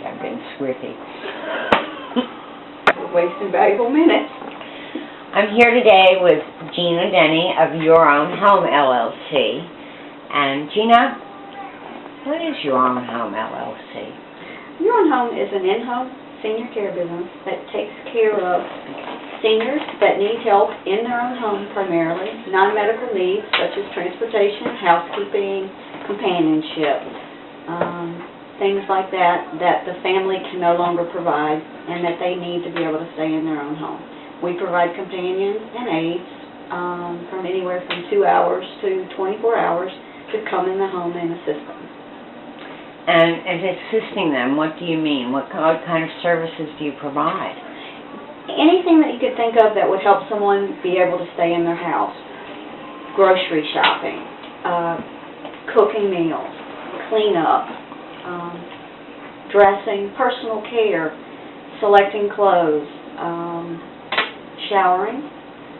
I've been swifty. We're wasting valuable minutes. I'm here today with Gina Deney of Your Own Home, LLC. And Gina, what is Your Own Home, LLC? Your Own Home is an in-home senior care business that takes care of seniors that need help in their own home primarily, non-medical needs such as transportation, housekeeping, companionship, things like that the family can no longer provide and that they need to be able to stay in their own home. We provide companions and aides from anywhere from 2 hours to 24 hours to come in the home and assist them. And assisting them, what do you mean? What kind of services do you provide? Anything that you could think of that would help someone be able to stay in their house. Grocery shopping, cooking meals, cleanup, dressing, personal care, selecting clothes, showering,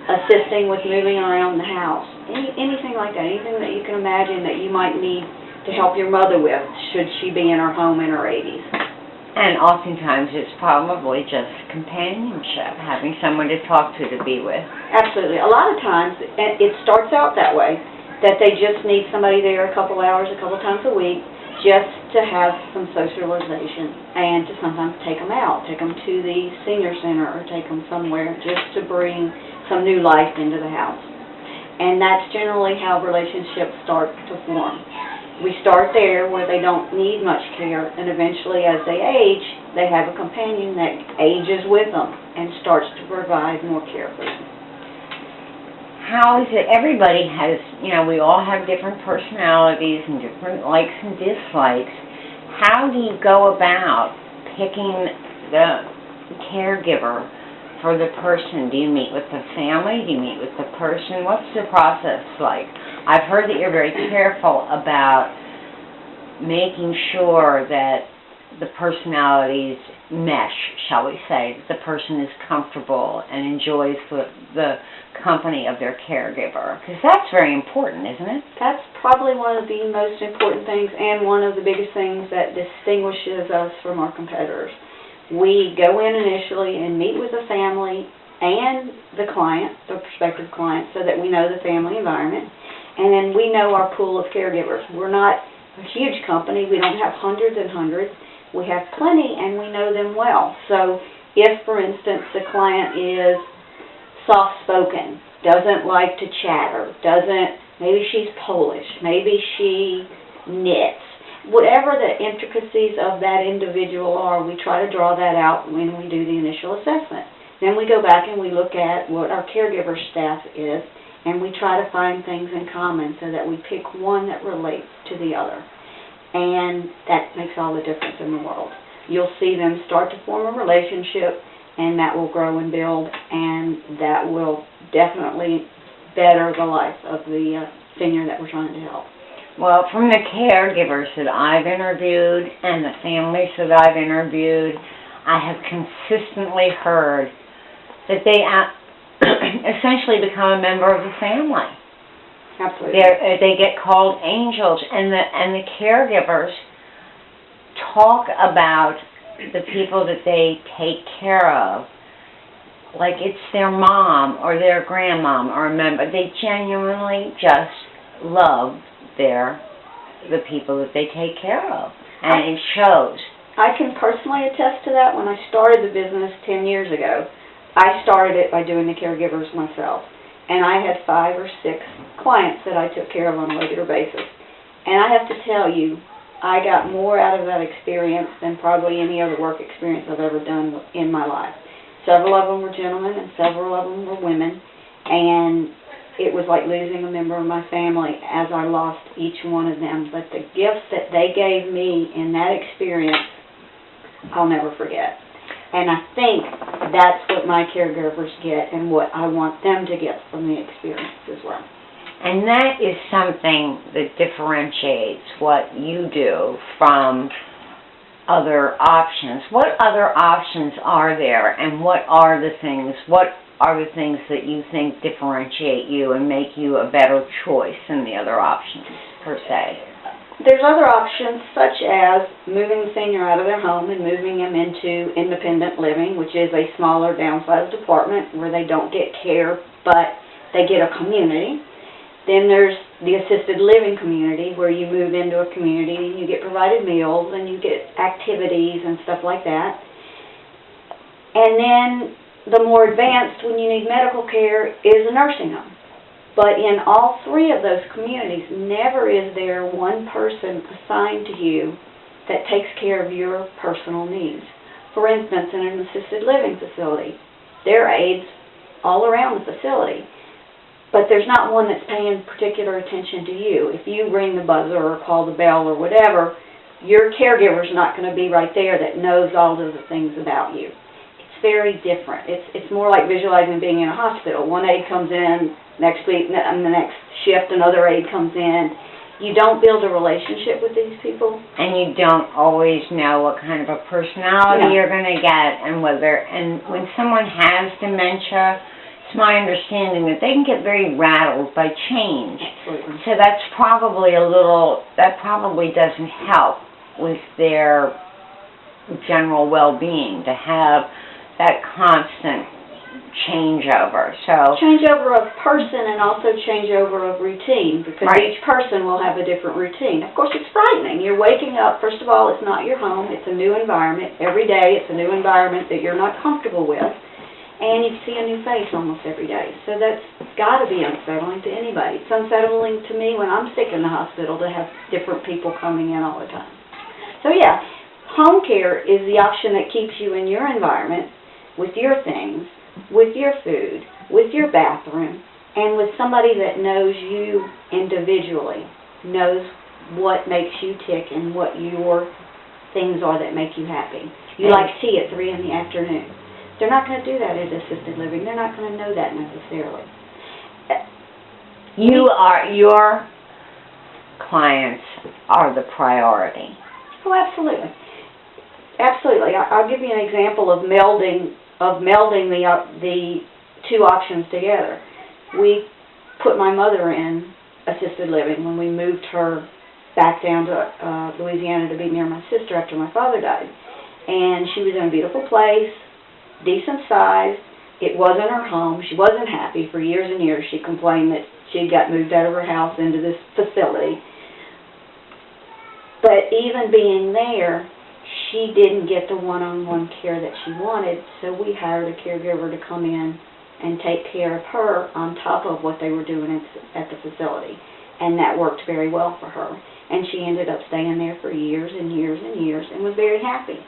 assisting with moving around the house. Anything like that, anything that you can imagine that you might need to help your mother with should she be in her home in her 80s. And oftentimes it's probably just companionship, having someone to talk to be with. Absolutely. A lot of times it starts out that way, that they just need somebody there a couple hours, a couple times a week, just to have some socialization and to sometimes take them out, take them to the senior center or take them somewhere just to bring some new life into the house. And that's generally how relationships start to form. We start there where they don't need much care, and eventually as they age, they have a companion that ages with them and starts to provide more care for them. How is it, everybody has, we all have different personalities and different likes and dislikes. How do you go about picking the caregiver for the person? Do you meet with the family? Do you meet with the person? What's the process like? I've heard that you're very careful about making sure that the personalities mesh, shall we say, that the person is comfortable and enjoys the company of their caregiver. Because that's very important, isn't it? That's probably one of the most important things and one of the biggest things that distinguishes us from our competitors. We go in initially and meet with the family and the client, the prospective client, so that we know the family environment. And then we know our pool of caregivers. We're not a huge company. We don't have hundreds and hundreds. We have plenty, and we know them well. So if, for instance, the client is soft-spoken, doesn't like to chatter, maybe she's Polish, maybe she knits, whatever the intricacies of that individual are, we try to draw that out when we do the initial assessment. Then we go back and we look at what our caregiver staff is, and we try to find things in common so that we pick one that relates to the other. And that makes all the difference in the world. You'll see them start to form a relationship, and that will grow and build, and that will definitely better the life of the senior that we're trying to help. Well, from the caregivers that I've interviewed and the families that I've interviewed, I have consistently heard that they essentially become a member of the family. Absolutely. They get called angels, and the caregivers talk about the people that they take care of like it's their mom or their grandmom or a member. They genuinely just love the people that they take care of, and it shows. I can personally attest to that. When I started the business 10 years ago, I started it by doing the caregivers myself, and I had 5 or 6 clients that I took care of on a regular basis. And I have to tell you, I got more out of that experience than probably any other work experience I've ever done in my life. Several of them were gentlemen and several of them were women, and it was like losing a member of my family as I lost each one of them. But the gifts that they gave me in that experience, I'll never forget. And I think that's what my caregivers get and what I want them to get from the experience as well. And that is something that differentiates what you do from other options. What other options are there, and what are the things that you think differentiate you and make you a better choice than the other options, per se? There's other options, such as moving the senior out of their home and moving them into independent living, which is a smaller downsized apartment where they don't get care, but they get a community. Then there's the assisted living community, where you move into a community and you get provided meals and you get activities and stuff like that. And then the more advanced, when you need medical care, is a nursing home. But in all three of those communities, never is there one person assigned to you that takes care of your personal needs. For instance, in an assisted living facility, there are aides all around the facility, but there's not one that's paying particular attention to you. If you ring the buzzer or call the bell or whatever, your caregiver's not going to be right there that knows all of the things about you. It's very different. It's more like visualizing being in a hospital. One aide comes in, next week, and the next shift another aide comes in. You don't build a relationship with these people. And you don't always know what kind of a personality you're going to get, and when someone has dementia, it's my understanding that they can get very rattled by change. Absolutely. So that probably doesn't help with their general well-being, to have that constant changeover. So changeover of person and also changeover of routine, because each person will have a different routine. Of course, it's frightening. You're waking up, first of all, it's not your home, it's a new environment. Every day it's a new environment that you're not comfortable with, and you see a new face almost every day. So that's got to be unsettling to anybody. It's unsettling to me when I'm sick in the hospital to have different people coming in all the time. So yeah, home care is the option that keeps you in your environment with your things, with your food, with your bathroom, and with somebody that knows you individually, knows what makes you tick and what your things are that make you happy. You like tea at 3 in the afternoon. They're not going to do that at assisted living. They're not going to know that necessarily. Your clients are the priority. Oh, absolutely. Absolutely. I'll give you an example of melding the two options together. We put my mother in assisted living when we moved her back down to Louisiana to be near my sister after my father died. And she was in a beautiful place, decent size. It wasn't her home. She wasn't happy. For years and years she complained that she got moved out of her house into this facility. But even being there, she didn't get the one-on-one care that she wanted, so we hired a caregiver to come in and take care of her on top of what they were doing at the facility. And that worked very well for her. And she ended up staying there for years and years and years and was very happy.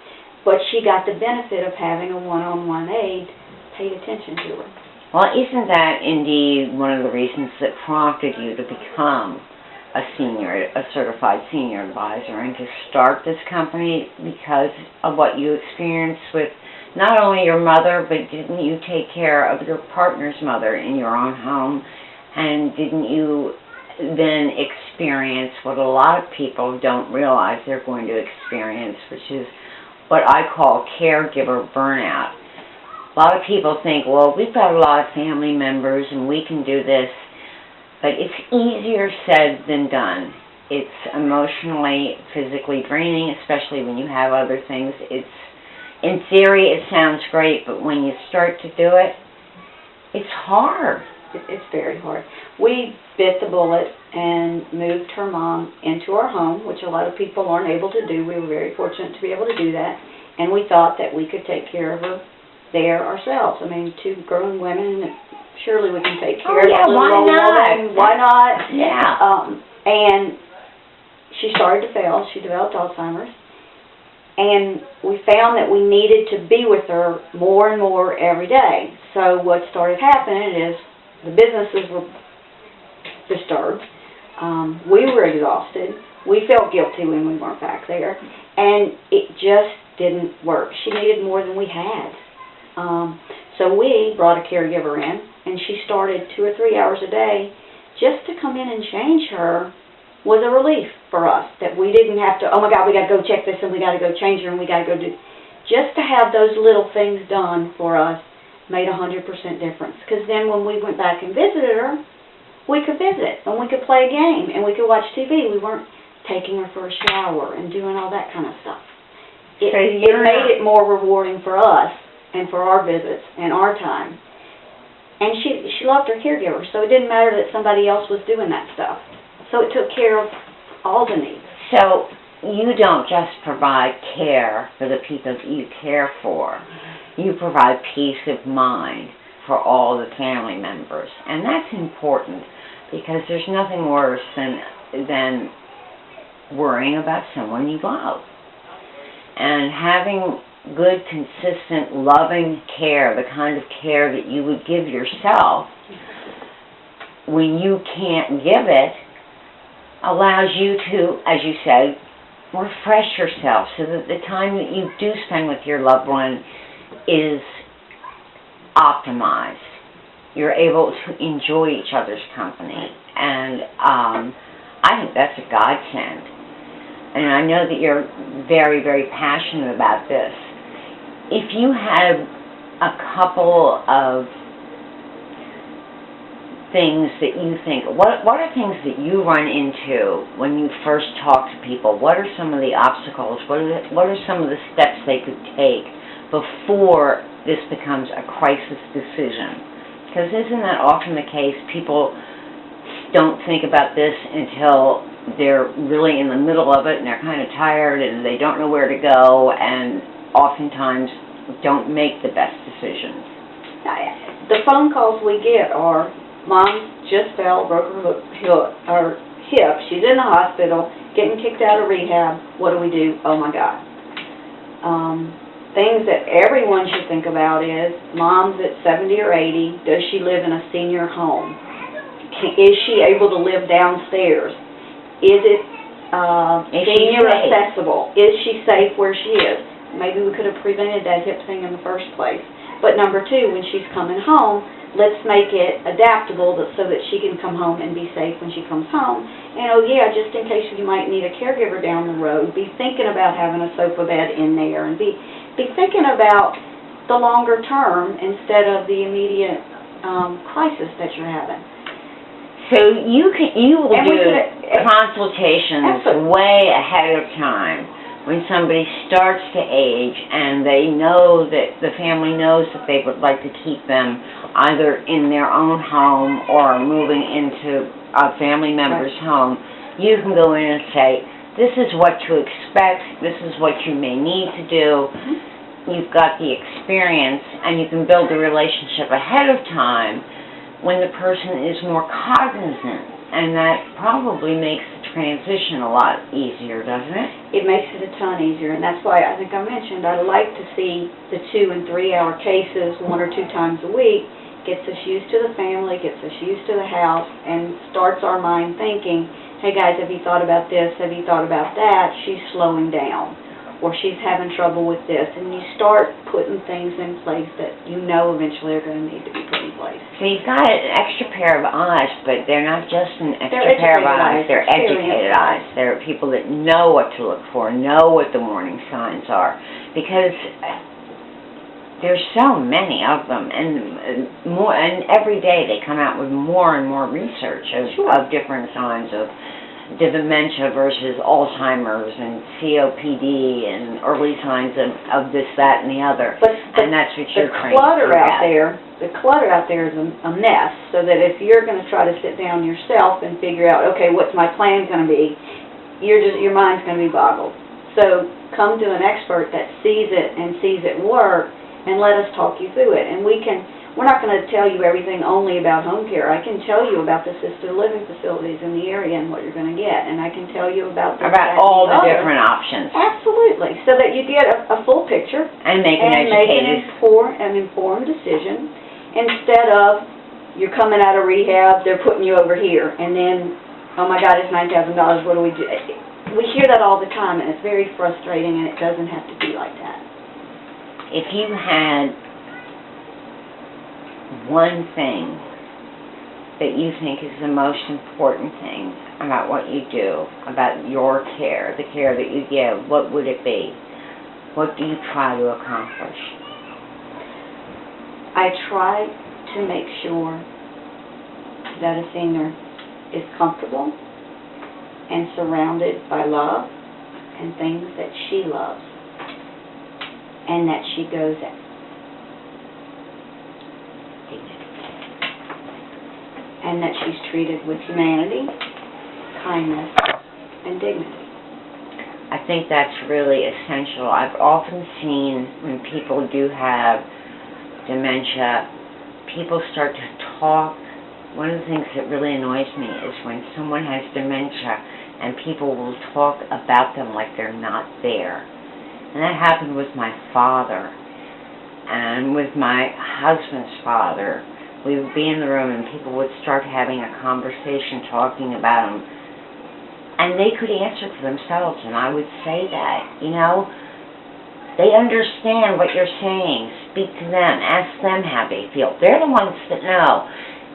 But she got the benefit of having a one-on-one aide paid attention to her. Well, isn't that indeed one of the reasons that prompted you to become a certified senior advisor and to start this company, because of what you experienced with not only your mother, but didn't you take care of your partner's mother in your own home, and didn't you then experience what a lot of people don't realize they're going to experience, which is what I call caregiver burnout. A lot of people think, well, we've got a lot of family members and we can do this. But it's easier said than done. It's emotionally, physically draining, especially when you have other things. In theory, it sounds great, but when you start to do it, it's hard. It's very hard. We bit the bullet and moved her mom into our home, which a lot of people aren't able to do. We were very fortunate to be able to do that. And we thought that we could take care of her there ourselves. I mean, 2 grown women, surely we can take care of a little old woman. Why not? Yeah. And she started to fail. She developed Alzheimer's. And we found that we needed to be with her more and more every day. So what started happening is the businesses were disturbed. We were exhausted. We felt guilty when we weren't back there. And it just didn't work. She needed more than we had. So we brought a caregiver in, and she started 2 or 3 hours a day. Just to come in and change her was a relief for us, that we didn't have to, oh my God, we got to go check this, and we got to go change her, and we got to go do. Just to have those little things done for us made 100% difference. Because then when we went back and visited her, we could visit, and we could play a game, and we could watch TV. We weren't taking her for a shower and doing all that kind of stuff. It, So it you're made not- it more rewarding for us and for our visits and our time. And she loved her caregiver, so it didn't matter that somebody else was doing that stuff. So it took care of all the needs. So you don't just provide care for the people that you care for. You provide peace of mind for all the family members. And that's important because there's nothing worse than worrying about someone you love. And having good, consistent, loving care, the kind of care that you would give yourself when you can't give it, allows you to, as you said, refresh yourself so that the time that you do spend with your loved one is optimized. You're able to enjoy each other's company. And I think that's a godsend. And I know that you're very, very passionate about this. If you had a couple of things that you think, what are things that you run into when you first talk to people? What are some of the obstacles? What are some of the steps they could take before this becomes a crisis decision? Because isn't that often the case? People don't think about this until they're really in the middle of it and they're kind of tired and they don't know where to go and oftentimes don't make the best decisions. The phone calls we get are, Mom just fell, broke her hip, she's in the hospital, getting kicked out of rehab, what do we do? Oh my God. Things that everyone should think about is, Mom's at 70 or 80, does she live in a senior home? Is she able to live downstairs? Is it senior accessible? Is she safe where she is? Maybe we could have prevented that hip thing in the first place. But number two, when she's coming home, let's make it adaptable so that she can come home and be safe when she comes home. And oh yeah, just in case you might need a caregiver down the road, be thinking about having a sofa bed in there and be thinking about the longer term instead of the immediate crisis that you're having. So you will And we do could- consultations Absolutely. way ahead of time when somebody starts to age and they know that the family knows that they would like to keep them either in their own home or moving into a family member's home. You can go in and say, this is what to expect, this is what you may need to do. You've got the experience and you can build a relationship ahead of time when the person is more cognizant, and that probably makes the transition a lot easier, doesn't it? It makes it a ton easier, and that's why I think I mentioned I'd like to see the 2- and 3-hour cases 1 or 2 times a week, gets us used to the family, gets us used to the house, and starts our mind thinking, hey guys, have you thought about this, have you thought about that, she's slowing down, or she's having trouble with this, and you start putting things in place that you know eventually are going to need to be put in place. So you've got an extra pair of eyes, but they're not just an extra They're pair of educated eyes, eyes, they're educated experienced eyes. They're people that know what to look for, know what the warning signs are, because there's so many of them, and every day they come out with more and more research of different signs of dementia versus Alzheimer's and COPD and early signs of this, that, and the other. And that's what you're trained The clutter out there is a mess, so that if you're going to try to sit down yourself and figure out, okay, what's my plan going to be, your mind's going to be boggled. So come to an expert that sees it work, and let us talk you through it. And we're not going to tell you everything only about home care. I can tell you about the assisted living facilities in the area and what you're going to get, and I can tell you about all the different options. Absolutely, so that you get a full picture and make an informed decision instead of you're coming out of rehab, they're putting you over here, and then, oh my God, it's $9,000, what do we do? We hear that all the time, and it's very frustrating, and it doesn't have to be like that. If you had one thing that you think is the most important thing about what you do, about your care, the care that you give, what would it be? What do you try to accomplish? I try to make sure that a senior is comfortable, and surrounded by love and things that she loves and that she goes at. And that she's treated with humanity, kindness, and dignity. I think that's really essential. I've often seen when people do have dementia, people start to talk. One of the things that really annoys me is when someone has dementia and people will talk about them like they're not there. And that happened with my father and with my husband's father. We would be in the room and people would start having a conversation talking about them. And they could answer for themselves, and I would say that, you know, they understand what you're saying. Speak to them. Ask them how they feel. They're the ones that know.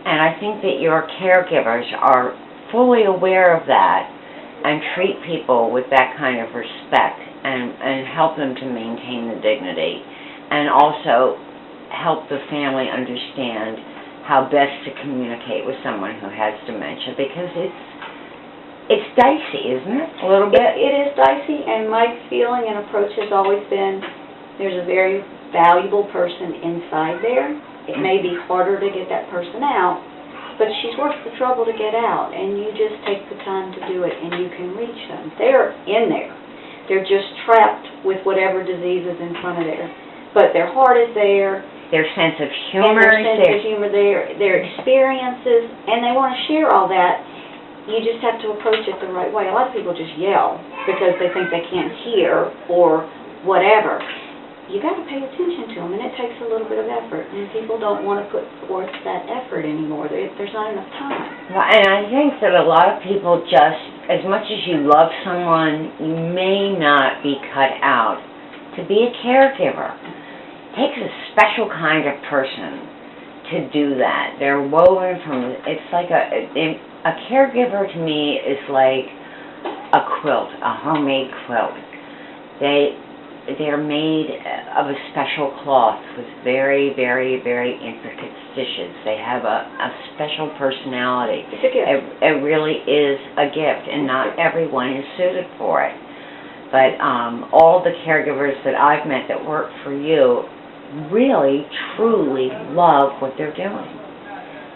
And I think that your caregivers are fully aware of that and treat people with that kind of respect and help them to maintain the dignity. And also help the family understand how best to communicate with someone who has dementia, because it's dicey, isn't it? A little bit? It is dicey, and my feeling and approach has always been there's a very valuable person inside there. It may be harder to get that person out, but she's worth the trouble to get out, and you just take the time to do it, and you can reach them. They're in there. They're just trapped with whatever disease is in front of there. But their heart is there. Their sense of humor is there. Their experiences, and they want to share all that. You just have to approach it the right way. A lot of people just yell because they think they can't hear or whatever. You got to pay attention to them, and it takes a little bit of effort. And people don't want to put forth that effort anymore. There's not enough time. Well, and I think that a lot of people just, as much as you love someone, you may not be cut out to be a caregiver. It takes a special kind of person to do that. They're woven from, it's like a caregiver to me is like a quilt, a homemade quilt. They're made of a special cloth with very, very, very intricate stitches. They have a special personality. It's a gift. It really is a gift, and not everyone is suited for it. But all the caregivers that I've met that work for you really, truly love what they're doing,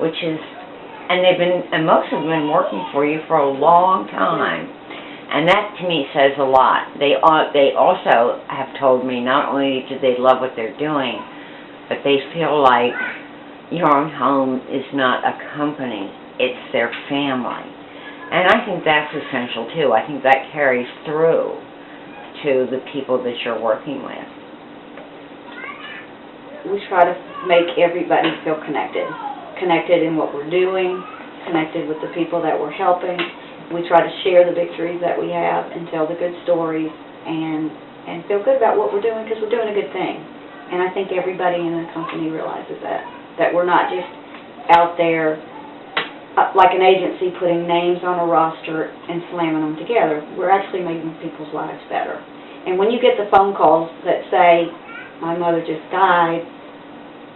which is, and most of them have been working for you for a long time. And that, to me, says a lot. They also have told me not only do they love what they're doing, but they feel like your own home is not a company, it's their family. And I think that's essential, too. I think that carries through to the people that you're working with. We try to make everybody feel connected in what we're doing, connected with the people that we're helping. We try to share the victories that we have and tell the good stories and feel good about what we're doing, because we're doing a good thing. And I think everybody in the company realizes that we're not just out there like an agency putting names on a roster and slamming them together. We're actually making people's lives better. And when you get the phone calls that say, my mother just died,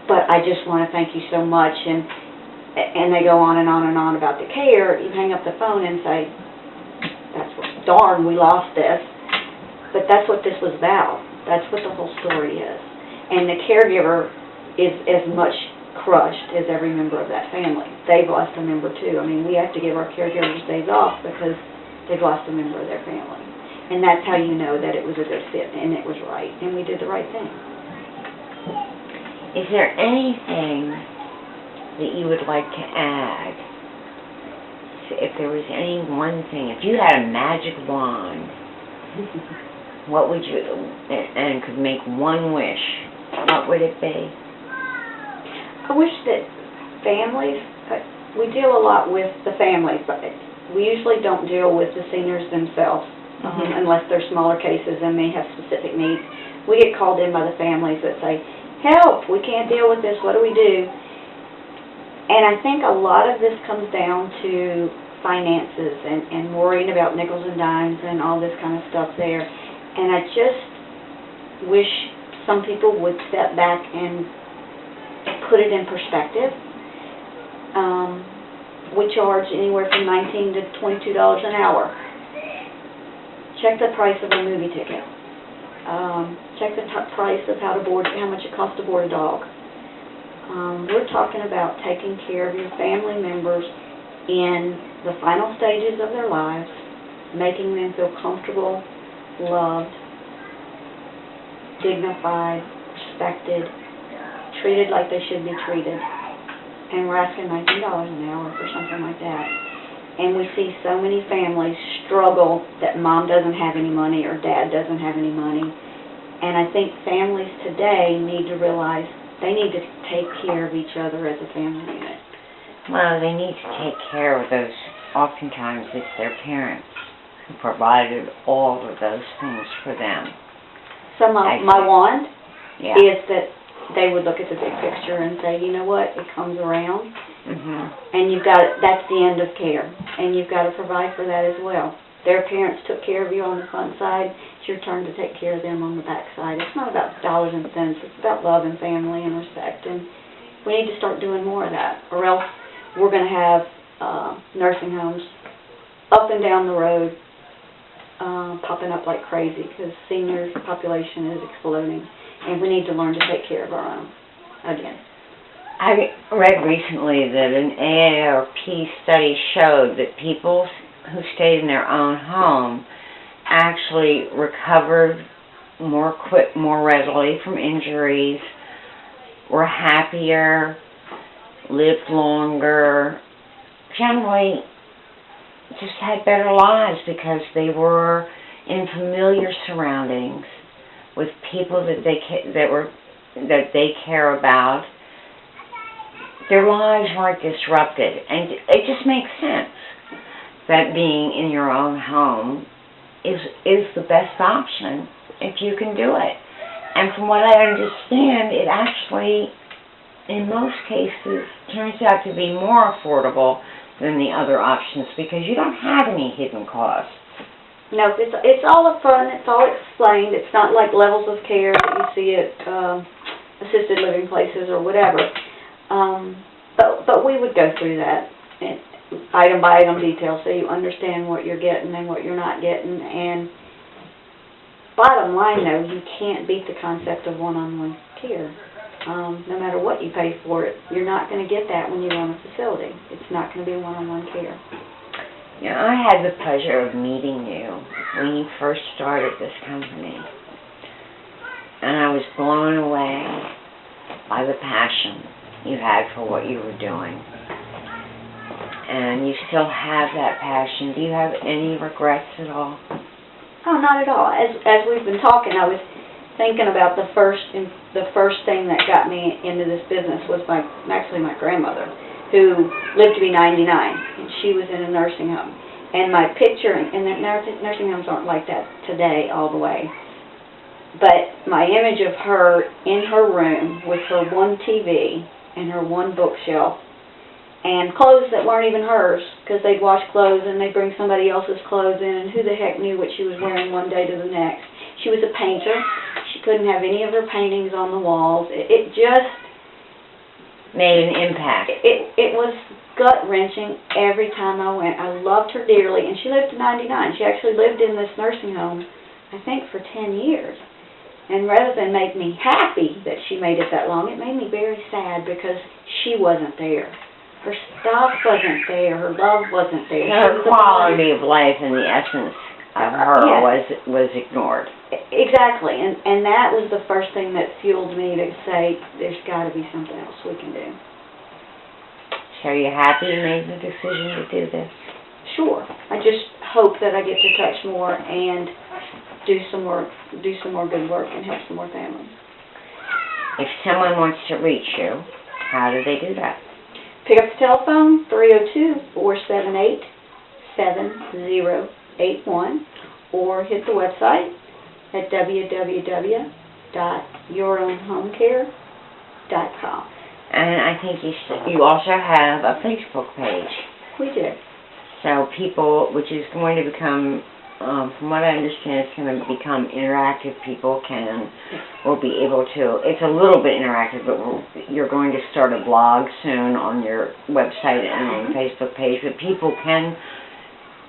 but I just want to thank you so much, and they go on and on and on about the care, you hang up the phone and say, darn, we lost this. But that's what this was about. That's what the whole story is. And the caregiver is as much crushed as every member of that family. They've lost a member too. I mean, we have to give our caregivers days off because they've lost a member of their family. And that's how you know that it was a good fit and it was right. And we did the right thing. Is there anything that you would like to add? If there was any one thing, if you had a magic wand, what would you, and could make one wish, what would it be? I wish that families, we deal a lot with the families, but we usually don't deal with the seniors themselves unless they're smaller cases and they have specific needs. We get called in by the families that say, help, we can't deal with this, what do we do? And I think a lot of this comes down to finances and worrying about nickels and dimes and all this kind of stuff there. And I just wish some people would step back and put it in perspective. We charge anywhere from $19 to $22 an hour check the price of a movie ticket. Check the price of how much it costs to board a dog. We're talking about taking care of your family members in the final stages of their lives, making them feel comfortable, loved, dignified, respected, treated like they should be treated. And we're asking $19 an hour for something like that. And we see so many families struggle that mom doesn't have any money or dad doesn't have any money. And I think families today need to realize they need to take care of each other as a family unit. Well, they need to take care of those, oftentimes it's their parents who provided all of those things for them. So my want Yeah. is that they would look at the big picture and say, you know what, it comes around, and that's the end of care, and you've got to provide for that as well. Their parents took care of you on the front side, it's your turn to take care of them on the back side. It's not about dollars and cents, it's about love and family and respect, and we need to start doing more of that, or else we're going to have nursing homes up and down the road popping up like crazy because senior population is exploding. And we need to learn to take care of our own, again. I read recently that an AARP study showed that people who stayed in their own home actually recovered more readily from injuries, were happier, lived longer, generally just had better lives because they were in familiar surroundings with people that they care about. Their lives weren't disrupted, and it just makes sense that being in your own home is the best option if you can do it. And from what I understand, it actually, in most cases, turns out to be more affordable than the other options because you don't have any hidden costs. No, it's all up front, it's all explained. It's not like levels of care that you see at assisted living places or whatever. But we would go through that item by item detail so you understand what you're getting and what you're not getting. And bottom line, though, you can't beat the concept of one-on-one care. No matter what you pay for it, you're not going to get that when you run a facility. It's not going to be one-on-one care. Yeah, I had the pleasure of meeting you when you first started this company, and I was blown away by the passion you had for what you were doing. And you still have that passion. Do you have any regrets at all? Oh, not at all. As we've been talking, I was thinking about the first thing that got me into this business was actually my grandmother, who lived to be 99, and she was in a nursing home. And my picture, and the nursing homes aren't like that today all the way, but my image of her in her room with her one TV and her one bookshelf, and clothes that weren't even hers, because they'd wash clothes and they'd bring somebody else's clothes in, and who the heck knew what she was wearing one day to the next. She was a painter. She couldn't have any of her paintings on the walls. It just made an impact. It was gut-wrenching every time I went. I loved her dearly, and she lived to 99. She actually lived in this nursing home, I think, for 10 years. And rather than make me happy that she made it that long, it made me very sad because she wasn't there. Her stuff wasn't there. Her love wasn't there. Her quality of life and the essence of her was ignored. Exactly, and that was the first thing that fueled me to say, there's got to be something else we can do. So are you happy you made the decision to do this? Sure. I just hope that I get to touch more and do some more good work and help some more families. If someone wants to reach you, how do they do that? Pick up the telephone, 302-478-7081, or hit the website at www.yourownhomecare.com. And I think you also have a Facebook page. We do. So people, which is going to become, from what I understand, it's going to become interactive. People will be able to, it's a little bit interactive, but you're going to start a blog soon on your website and on the Facebook page, but people can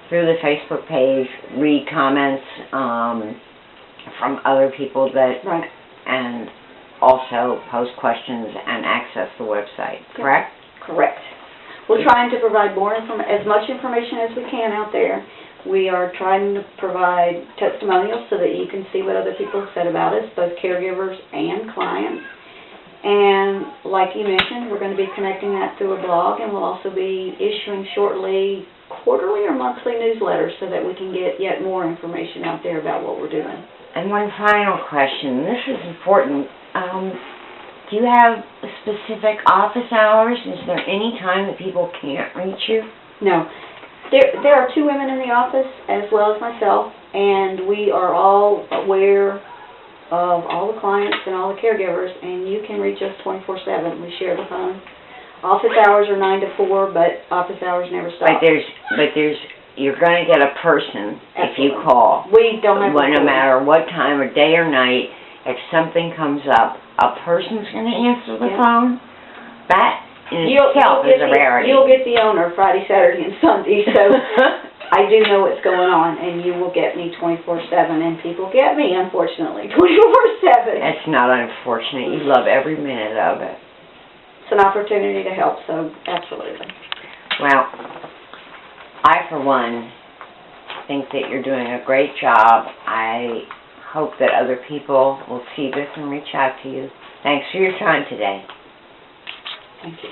through the Facebook page, read comments from other people that, Right. and also post questions and access the website, correct? Correct. We're trying to provide as much information as we can out there. We are trying to provide testimonials so that you can see what other people have said about us, both caregivers and clients. And like you mentioned, we're going to be connecting that through a blog, and we'll also be issuing shortly quarterly or monthly newsletters so that we can get yet more information out there about what we're doing. And one final question. This is important. Do you have specific office hours? Is there any time that people can't reach you? No. There are 2 women in the office as well as myself, and we are all aware of all the clients and all the caregivers, and you can reach us 24/7. We share the phone. Office hours are 9 to 4, but office hours never stop. But you're going to get a person if you Absolutely. call. We don't have No matter what time of day or night, if something comes up, a person's going to answer the phone. That in itself is a rarity. You'll get the owner Friday, Saturday, and Sunday, so I do know what's going on, and you will get me 24/7, and people get me, unfortunately, 24/7. It's not unfortunate. You love every minute of it. It's an opportunity to help, so absolutely. Well, I, for one, think that you're doing a great job. I hope that other people will see this and reach out to you. Thanks for your time today. Thank you.